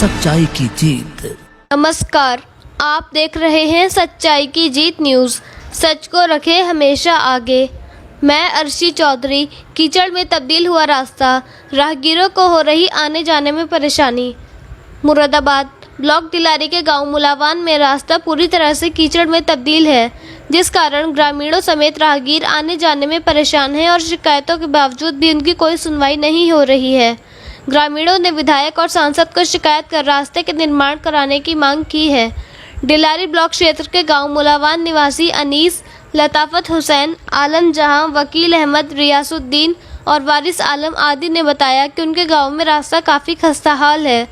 सच्चाई की जीत। नमस्कार, आप देख रहे हैं सच्चाई की जीत न्यूज़। सच को रखे हमेशा आगे। मैं अर्शी चौधरी। कीचड़ में तब्दील हुआ रास्ता, राहगीरों को हो रही आने जाने में परेशानी। मुरादाबाद ब्लॉक दिलारी के गांव मुलावान में रास्ता पूरी तरह से कीचड़ में तब्दील है, जिस कारण ग्रामीणों समेत राहगीर आने जाने में परेशान हैं और शिकायतों के बावजूद भी उनकी कोई सुनवाई नहीं हो रही है। ग्रामीणों ने विधायक और सांसद को शिकायत कर रास्ते के निर्माण कराने की मांग की है। दिलारी ब्लॉक क्षेत्र के गांव मुलावान निवासी अनीस, लताफत हुसैन, आलम जहां, वकील अहमद, रियासुद्दीन और वारिस आलम आदि ने बताया कि उनके गांव में रास्ता काफ़ी खस्ता हाल है।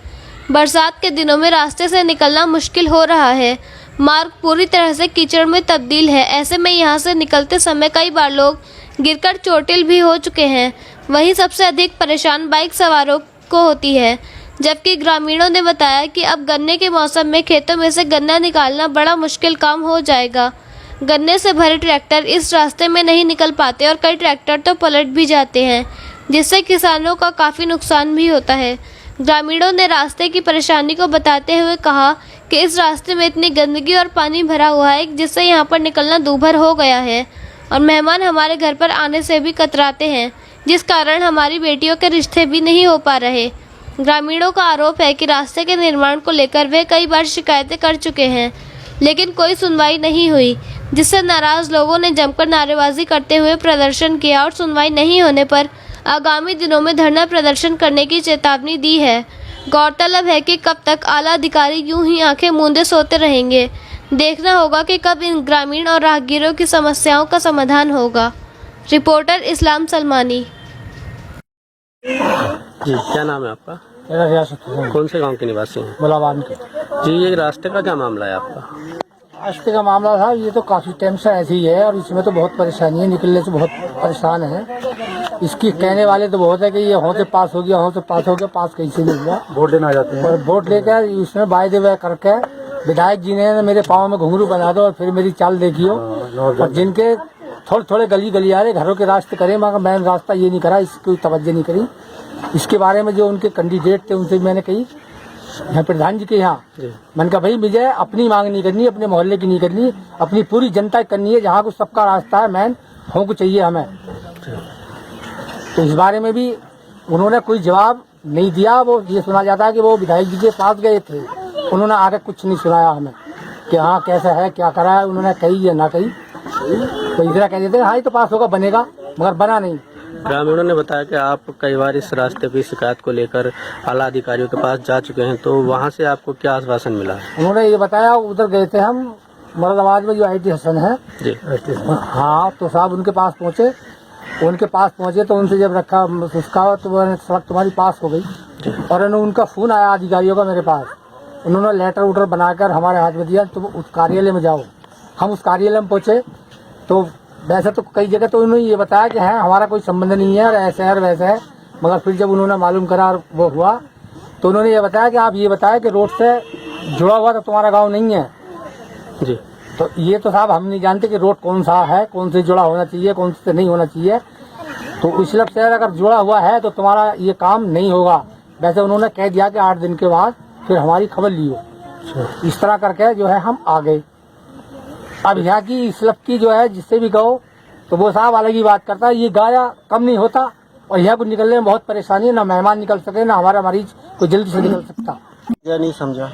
बरसात के दिनों में रास्ते से निकलना मुश्किल हो रहा है। मार्ग पूरी तरह से कीचड़ में तब्दील है। ऐसे में यहाँ से निकलते समय कई बार लोग गिरकर चोटिल भी हो चुके हैं। वहीं सबसे अधिक परेशान बाइक सवारों को होती है, जबकि ग्रामीणों ने बताया कि अब गन्ने के मौसम में खेतों में से गन्ना निकालना बड़ा मुश्किल काम हो जाएगा। गन्ने से भरे ट्रैक्टर इस रास्ते में नहीं निकल पाते और कई ट्रैक्टर तो पलट भी जाते हैं, जिससे किसानों का काफ़ी नुकसान भी होता है। ग्रामीणों ने रास्ते की परेशानी को बताते हुए कहा कि इस रास्ते में इतनी गंदगी और पानी भरा हुआ है जिससे यहाँ पर निकलना दूभर हो गया है और मेहमान हमारे घर पर आने से भी कतराते हैं, जिस कारण हमारी बेटियों के रिश्ते भी नहीं हो पा रहे। ग्रामीणों का आरोप है कि रास्ते के निर्माण को लेकर वे कई बार शिकायतें कर चुके हैं, लेकिन कोई सुनवाई नहीं हुई, जिससे नाराज लोगों ने जमकर नारेबाजी करते हुए प्रदर्शन किया और सुनवाई नहीं होने पर आगामी दिनों में धरना प्रदर्शन करने की चेतावनी दी है। गौरतलब है कि कब तक आला अधिकारी यूं ही आंखें मूंदे सोते रहेंगे। देखना होगा कि कब इन ग्रामीण और राहगीरों की समस्याओं का समाधान होगा। रिपोर्टर इस्लाम सलमानी। जी, क्या नाम है आपका? मेरा रियासत कौन से गांव के निवासी हैं? मुलावान के। जी, ये रास्ते का क्या मामला है आपका? रास्ते का मामला था, ये तो काफी टाइम से ऐसी ही है और इसमें तो बहुत परेशानी है, निकलने से बहुत परेशान है। इसकी कहने वाले तो बहुत है कि ये हों से पास हो गया, हों से पास हो गया, पास कैसे नहीं हुआ। वोट लेना आ जाते हैं और वोट लेकर इसमें वायदे वह करके विधायक जी ने मेरे पाँव में घुंघरू बना दो और फिर मेरी चाल देखियो। और जिनके थोड़े थोड़े गली गली आ रहे घरों के रास्ते करे, मगर मैंने रास्ता ये नहीं करा, इसकी तवज्जो नहीं करी। इसके बारे में जो उनके कैंडिडेट थे उनसे मैंने कही, यहाँ प्रधान जी के यहाँ मैंने कहा भाई मुझे अपनी मांग नहीं करनी, अपने मोहल्ले की नहीं करनी, अपनी पूरी जनता की करनी है। जहाँ कुछ सबका रास्ता है मैन हो को चाहिए हमें। तो इस बारे में भी उन्होंने कोई जवाब नहीं दिया। वो ये सुना जाता है कि वो विधायक जी के पास गए थे, उन्होंने आगे कुछ नहीं सुनाया हमें कि हाँ कैसा है क्या करा है, उन्होंने कही या ना कही। तो इधर कह देते हाँ ये तो पास होगा बनेगा, मगर बना नहीं। ग्रामीणों ने बताया कि आप कई बार इस रास्ते की शिकायत को लेकर आला अधिकारियों के पास जा चुके हैं, तो वहाँ से आपको क्या आश्वासन मिला? उन्होंने ये बताया, उधर गए थे हम मुरादाबाद में जो IT हसन है जी, हाँ, तो साहब उनके पास पहुँचे। उनके पास पहुँचे तो उनसे जब रखा उसका तो सड़क तुम्हारी पास हो गई और उनका फ़ोन आया अधिकारियों का मेरे पास। उन्होंने लेटर उटर बनाकर हमारे हाथ में दिया, तो उस कार्यालय में जाओ। हम उस कार्यालय में पहुँचे तो वैसे तो कई जगह तो उन्होंने ये बताया कि है हमारा कोई संबंध नहीं है और ऐसा है और वैसा है, मगर फिर जब उन्होंने मालूम करा और वो हुआ तो उन्होंने ये बताया कि आप ये बताया कि रोड से जुड़ा हुआ तो तुम्हारा गांव नहीं है। जी, तो ये तो साहब हम नहीं जानते कि रोड कौन सा है, कौन से जुड़ा होना चाहिए, कौन से नहीं होना चाहिए। तो इसलिए शहर अगर जुड़ा हुआ है तो तुम्हारा ये काम नहीं होगा। वैसे उन्होंने कह दिया कि 8 दिन के बाद फिर हमारी खबर लियो। इस तरह करके जो है हम आ गए। अब यहाँ की इसलफ की जो है जिससे भी कहो तो वो साहब अलग ही बात करता है, ये गाया कम नहीं होता और यहाँ को निकलने में बहुत परेशानी है। ना मेहमान निकल सके, ना हमारा मरीज कोई जल्दी से निकल सकता। या नहीं समझा।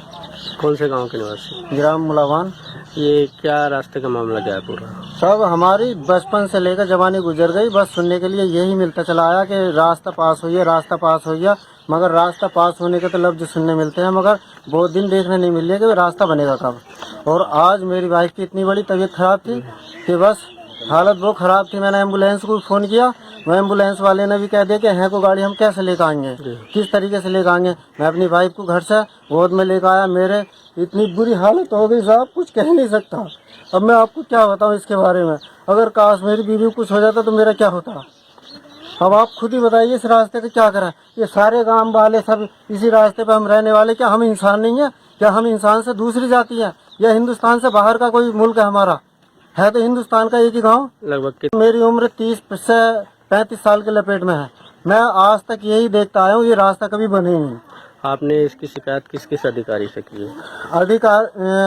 कौन से गांव के निवासी? ग्राम मुलावान। ये क्या रास्ते का मामला क्या है पूरा? सब हमारी बचपन से लेकर जवानी गुजर गई, बस सुनने के लिए यही मिलता चला आया कि रास्ता पास होइए, रास्ता पास होइए, मगर रास्ता पास होने के तो लफ्ज सुनने मिलते हैं, मगर बहुत दिन देखने नहीं मिल रहे कि रास्ता बनेगा कब। और आज मेरी वाइफ की इतनी बड़ी तबीयत खराब थी कि बस हालत बहुत ख़राब थी। मैंने एम्बुलेंस को फ़ोन किया, वो एम्बुलेंस वाले ने भी कह दिया कि हैं को गाड़ी हम कैसे लेकर आएंगे, किस तरीके से लेकर आएंगे। मैं अपनी वाइफ को घर से गोद में लेकर आया, मेरे इतनी बुरी हालत हो गई साहब कुछ कह नहीं सकता। अब मैं आपको क्या बताऊं इसके बारे में। अगर काश मेरी बीवी को कुछ हो जाता तो मेरा क्या होता। अब आप खुद ही बताइए इस रास्ते का क्या करें। ये सारे गांव वाले सब इसी रास्ते पर हम रहने वाले, क्या हम इंसान नहीं है? क्या हम इंसान से दूसरी जाति है या हिंदुस्तान से बाहर का कोई मुल्क है हमारा? है तो हिंदुस्तान का एक ही गाँव। लगभग मेरी उम्र 30 से 35 साल के लपेट में है। मैं आज तक यही देखता आया हूँ, ये रास्ता कभी बने नहीं। आपने इसकी शिकायत किस किस अधिकारी से की है?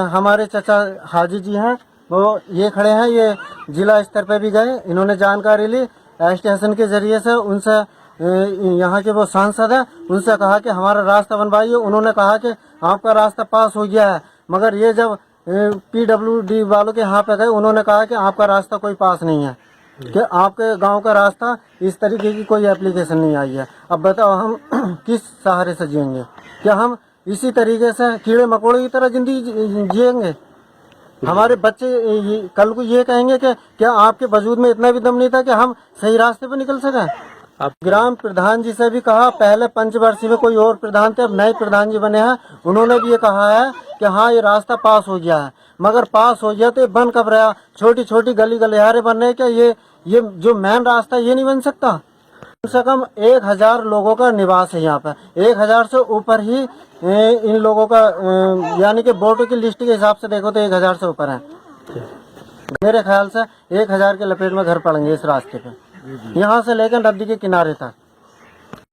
हमारे चाचा हाजी जी हैं, वो ये खड़े हैं, ये जिला स्तर पे भी गए, इन्होंने जानकारी ली स्टेशन के जरिए से, उनसे यहाँ के वो सांसद है, उनसे कहा कि हमारा रास्ता बनवाइए। उन्होंने कहा कि आपका रास्ता पास हो गया है, मगर ये जब PWD वालों के यहाँ पे गए, उन्होंने कहा कि आपका रास्ता कोई पास नहीं है, कि आपके गांव का रास्ता इस तरीके की कोई एप्लीकेशन नहीं आई है। अब बताओ हम किस सहारे से जिएंगे? क्या हम इसी तरीके से कीड़े मकोड़े की तरह जिंदगी जिएंगे? हमारे बच्चे कल को ये कहेंगे कि क्या आपके वजूद में इतना भी दम नहीं था कि हम सही रास्ते पे निकल सकें? आप ग्राम प्रधान जी से भी कहा, पहले पंचवर्षीय में कोई और प्रधान थे, अब नए प्रधान जी बने हैं, उन्होंने भी ये कहा है कि हाँ ये रास्ता पास हो गया है, मगर पास हो गया तो बन कब रहा? छोटी छोटी गली गलियारे बन रहे, क्या ये जो मेन रास्ता ये नहीं बन सकता? कम से कम 1000 लोगों का निवास है यहाँ पर, 1000 से ऊपर ही इन लोगों का यानी कि वोटों की लिस्ट के हिसाब से देखो तो 1000 से ऊपर है। मेरे ख्याल से 1000 के लपेट में घर पड़ेंगे इस रास्ते पे, यहाँ से लेकर नदी के किनारे तक।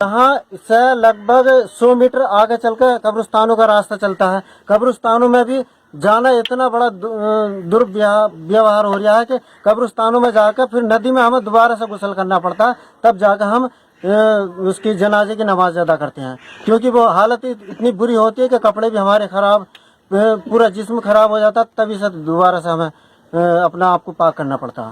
यहाँ से लगभग 100 मीटर आगे चलकर कब्रिस्तानों का रास्ता चलता है। कब्रिस्तानों में भी जाना इतना बड़ा दुर्व्यवहार हो रहा है कि कब्रिस्तानों में जाकर फिर नदी में हमें दोबारा से गुस्ल करना पड़ता है, तब जाकर हम उसकी जनाजे की नमाज अदा करते हैं, क्योंकि वो हालत इतनी बुरी होती है कि कपड़े भी हमारे खराब, पूरा जिस्म खराब हो जाता है, तभी से दोबारा से हमें अपना आप को पाक करना पड़ता है।